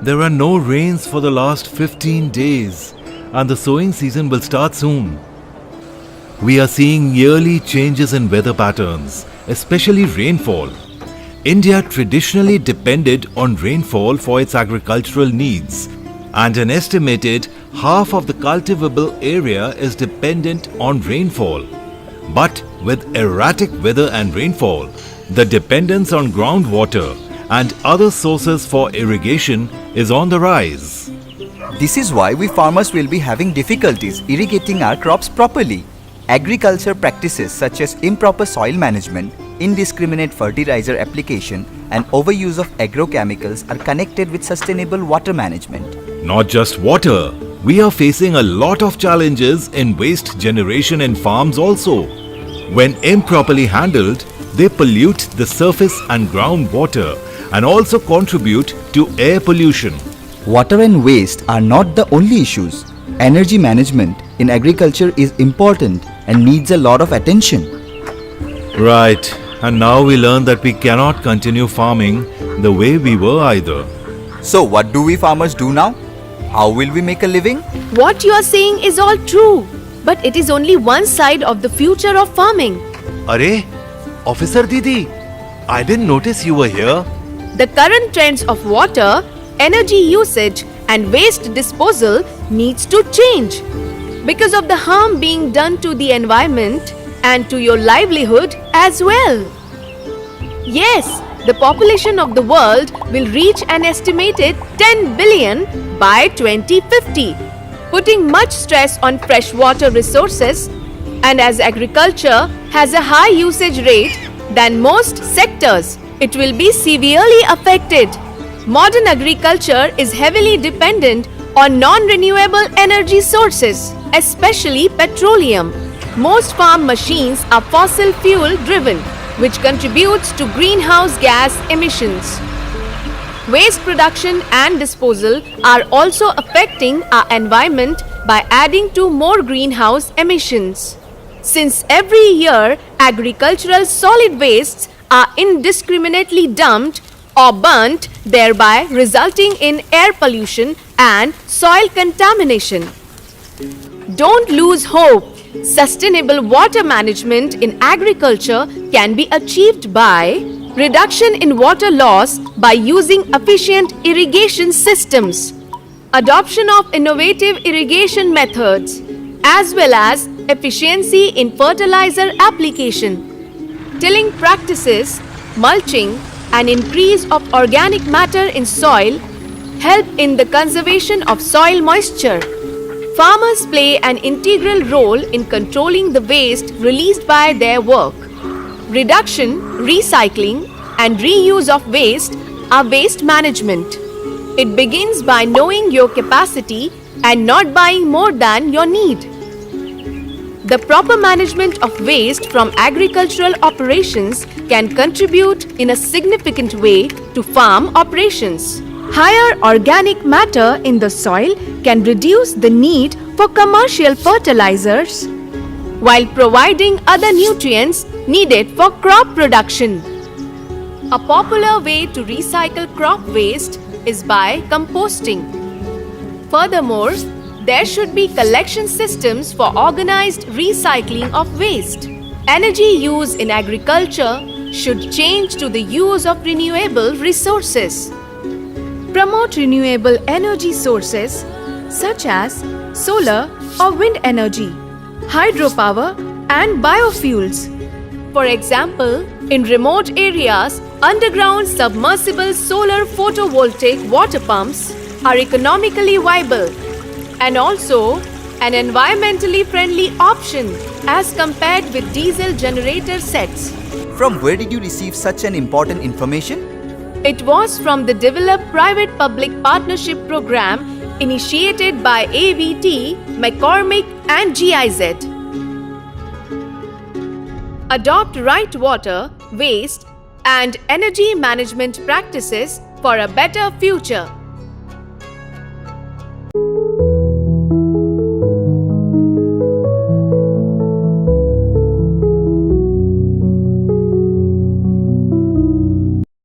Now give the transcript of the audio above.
There are no rains for the last 15 days and the sowing season will start soon. We are seeing yearly changes in weather patterns, especially rainfall. India traditionally depended on rainfall for its agricultural needs, and an estimated half of the cultivable area is dependent on rainfall. But with erratic weather and rainfall, the dependence on groundwater and other sources for irrigation is on the rise. This is why we farmers will be having difficulties irrigating our crops properly. Agriculture practices such as improper soil management, indiscriminate fertilizer application, and overuse of agrochemicals are connected with sustainable water management. Not just water, we are facing a lot of challenges in waste generation in farms also. When improperly handled, they pollute the surface and groundwater and also contribute to air pollution. Water and waste are not the only issues. Energy management in agriculture is important and needs a lot of attention. Right, and now we learn that we cannot continue farming the way we were either. So what do we farmers do now? How will we make a living? What you are saying is all true, but it is only one side of the future of farming. Arey, Officer Didi, I didn't notice you were here. The current trends of water, energy usage and waste disposal needs to change because of the harm being done to the environment and to your livelihood as well. Yes, the population of the world will reach an estimated 10 billion by 2050, putting much stress on freshwater resources, and as agriculture has a high usage rate than most sectors, it will be severely affected. Modern agriculture is heavily dependent on non-renewable energy sources, especially petroleum. Most farm machines are fossil fuel driven, which contributes to greenhouse gas emissions. Waste production and disposal are also affecting our environment by adding to more greenhouse emissions. Since every year agricultural solid wastes are indiscriminately dumped or burnt, thereby resulting in air pollution and soil contamination. Don't lose hope. Sustainable water management in agriculture can be achieved by reduction in water loss by using efficient irrigation systems, adoption of innovative irrigation methods, as well as efficiency in fertilizer application. Tilling practices, mulching, and increase of organic matter in soil help in the conservation of soil moisture. Farmers play an integral role in controlling the waste released by their work. Reduction, recycling, and reuse of waste are waste management. It begins by knowing your capacity and not buying more than your need. The proper management of waste from agricultural operations can contribute in a significant way to farm operations. Higher organic matter in the soil can reduce the need for commercial fertilizers, while providing other nutrients needed for crop production. A popular way to recycle crop waste is by composting. Furthermore, there should be collection systems for organized recycling of waste. Energy use in agriculture should change to the use of renewable resources. Promote renewable energy sources such as solar or wind energy, hydropower and biofuels. For example, in remote areas, underground submersible solar photovoltaic water pumps are economically viable and also an environmentally friendly option as compared with diesel generator sets. From where did you receive such an important information? It was from the Develop Private-Public Partnership Program initiated by ABT, McCormick and GIZ. Adopt right water, waste and energy management practices for a better future.